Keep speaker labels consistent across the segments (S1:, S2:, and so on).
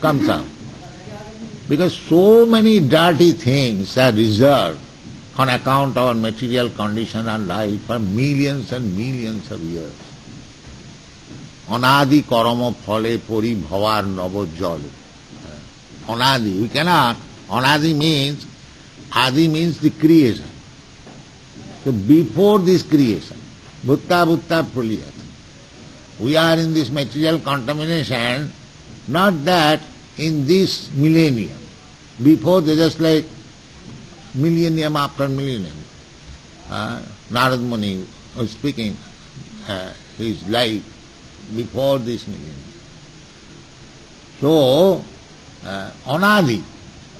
S1: comes up. Because so many dirty things are reserved on account of our material condition and life for millions and millions of years. Anadi karama phale pori bhavar nava jal. Anadi, we cannot. Anadi means, Adi means the creation. So before this creation, bhutta bhutta praliyat, we are in this material contamination, not that in this millennium. Before they just like millennium after millennium. Narad Muni was speaking his life before this millennium. So, Anadi.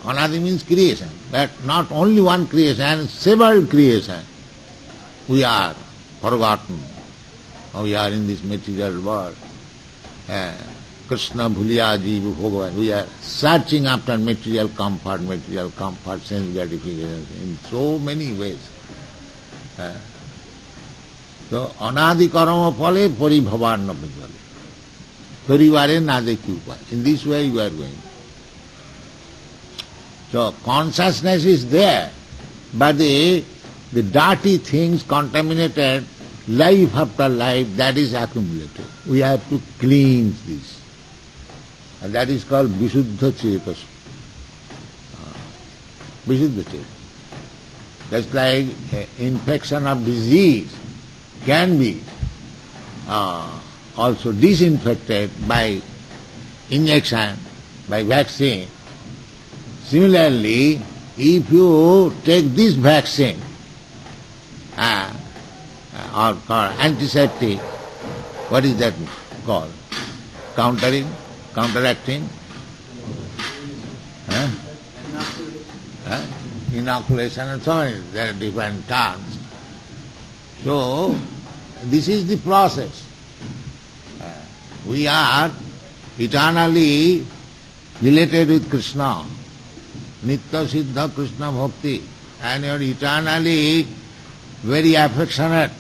S1: Anadi means creation. That not only one creation, several creation. We are forgotten. We are in this material world. Krishna bhuliya jiva bhagavan. We are searching after material comfort, sense gratification in so many ways. So, anadi karama phale pari bhavan na bhajale. Parivare na dekhi upay. In this way you are going. So, consciousness is there, but the dirty things contaminated life after life, that is accumulated. We have to cleanse this. And that is called Visuddha Chetas. Visuddha Chetas. Just like infection of disease can be also disinfected by injection, by vaccine. Similarly, if you take this vaccine or called antiseptic, what is that called? Counteracting? Inoculation and so on. There are different terms. So, this is the process. We are eternally related with Krishna. Nitya Siddha Krishna Bhakti. And you are eternally very affectionate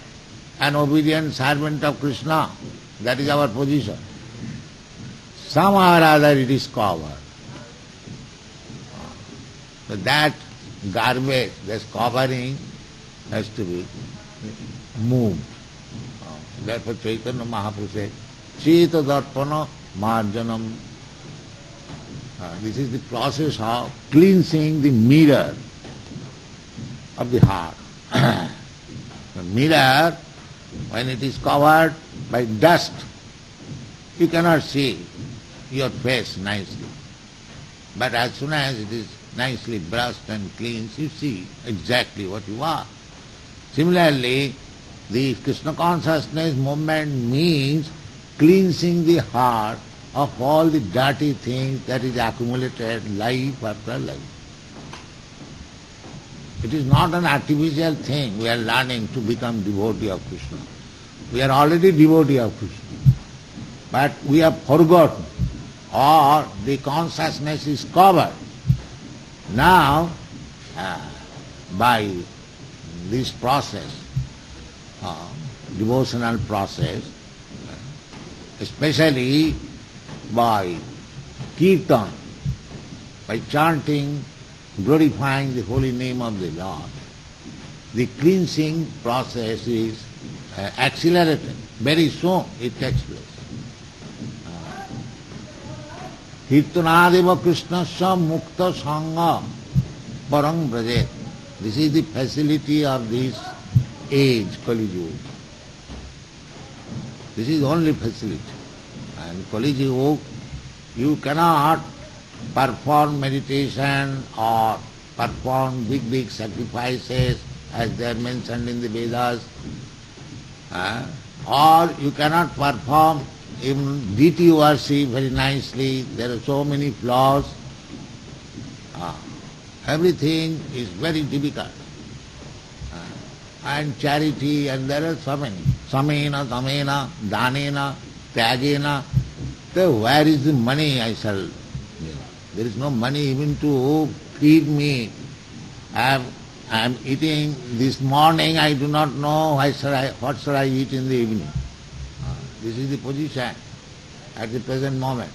S1: and obedient servant of Krishna. That is our position. Somehow or other it is covered. So that garbage, that covering has to be moved. Therefore Chaitanya Mahaprabhu said, Cheta Darpana Marjanam. This is the process of cleansing the mirror of the heart. The mirror, when it is covered by dust, you cannot see your face nicely. But as soon as it is nicely brushed and cleansed, you see exactly what you are. Similarly, the Krishna consciousness movement means cleansing the heart of all the dirty things that is accumulated life after life. It is not an artificial thing. We are learning to become devotee of Krishna. We are already devotee of Krishna. But we have forgotten, or the consciousness is covered. Now, by this process, devotional process, especially by kirtan, by chanting, glorifying the holy name of the Lord, the cleansing process is accelerated. Very soon it takes place. Kirtanadeva Krishnasya mukta sangha parang brajet. This is the facility of this age, Kali Yuga. This is the only facility. And Kali Yuga, you cannot perform meditation or perform big sacrifices as they are mentioned in the Vedas, or you cannot perform even deity worship very nicely. There are so many flaws. Everything is very difficult. And charity, and there are so many. Samena, tamena, danena, tyagena. So where is the money I shall give? There is no money even to feed me. I am eating this morning, I do not know what shall I eat in the evening. This is the position at the present moment.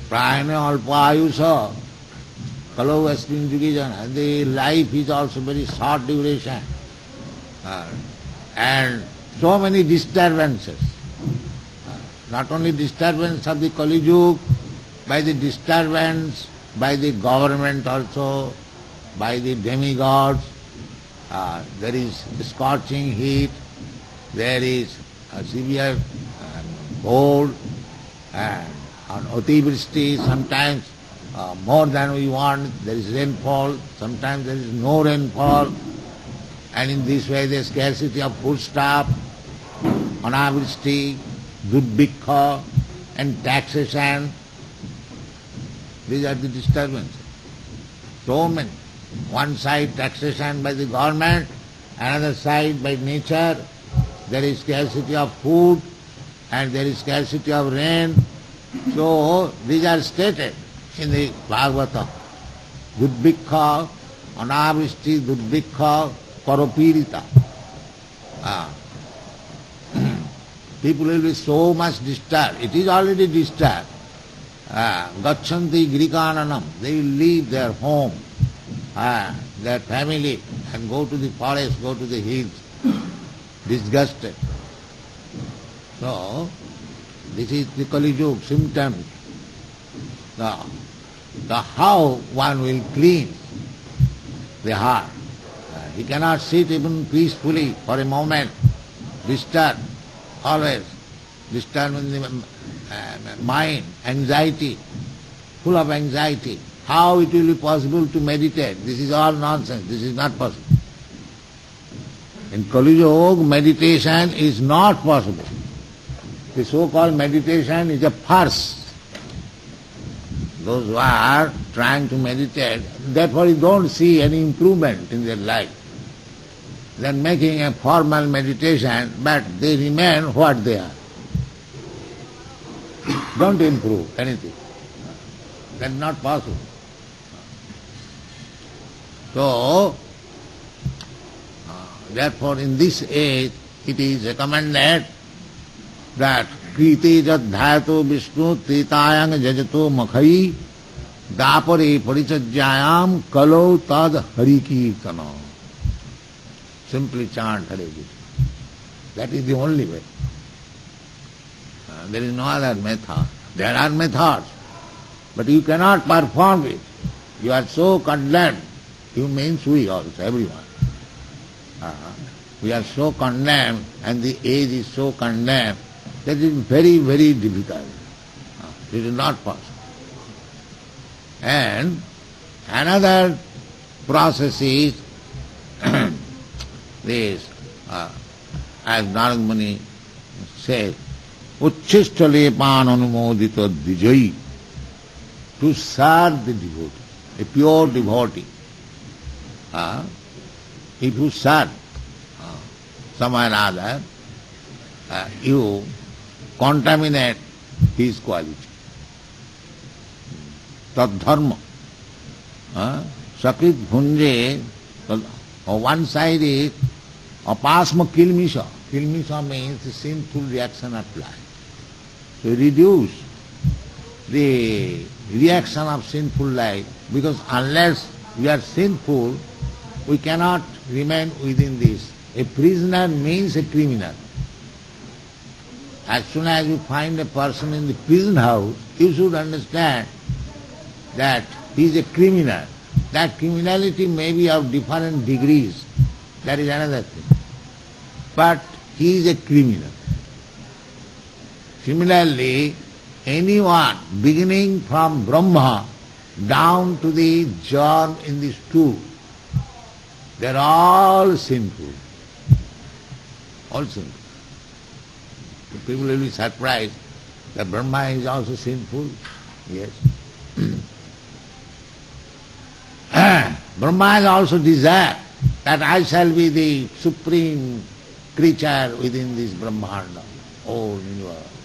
S1: Prayana alpa ayusha, kalau asmin jugijana. The life is also very short duration. And so many disturbances. Not only disturbance of the Kali Yuga, by the disturbance by the government also, by the demigods. There is scorching heat, there is a severe cold, and on Otivrishti sometimes more than we want, there is rainfall, sometimes there is no rainfall, and in this way there is scarcity of foodstuff, Anavrishti, Durbhikha, and taxation. These are the disturbances. So many. One side taxation by the government, another side by nature. There is scarcity of food and there is scarcity of rain. So these are stated in the Bhagavata. Durbhikha, Anavrishti, Durbhikha, Paropirita. People will be so much disturbed. It is already disturbed. Gachanti Grikananam. They will leave their home, their family, and go to the forest, go to the hills, disgusted. So, this is the Kali Yuga symptom. The how one will clean the heart. He cannot sit even peacefully for a moment, disturbed, always disturbed in the mind, anxiety, full of anxiety. How it will be possible to meditate? This is all nonsense. This is not possible. In Kali Yuga, meditation is not possible. The so-called meditation is a farce. Those who are trying to meditate, therefore you don't see any improvement in their life. They are making a formal meditation, but they remain what they are. Don't improve anything. That's not possible. So, therefore in this age it is recommended that Kriti Jadhyato Vishnu Tritayang Jajato Makhai Dapare Parichajyayam Kalau Tad Harikirtana. Simply chant Hare Krishna. That is the only way. There is no other method. There are methods, but you cannot perform it. You are so condemned. You means we also, everyone. We are so condemned, and the age is so condemned, that it is very, very difficult. It is not possible. And another process is this, as Narad Muni says, Uchchishta lepan anumodita dijai, to serve the devotee, a pure devotee. If you serve someone other, you contaminate his quality. Tad dharma. Sakrit bhunje, one side is apasma kilmisha. Kilmisha means sinful reaction of life. So reduce the reaction of sinful life, because unless we are sinful, we cannot remain within this. A prisoner means a criminal. As soon as you find a person in the prison house, you should understand that he is a criminal. That criminality may be of different degrees. That is another thing. But he is a criminal. Similarly, anyone beginning from Brahma down to the germ in the stool, they are all sinful. All sinful. So people will be surprised that Brahma is also sinful. Yes. Brahma has also desired that I shall be the supreme creature within this Brahmanda, whole universe.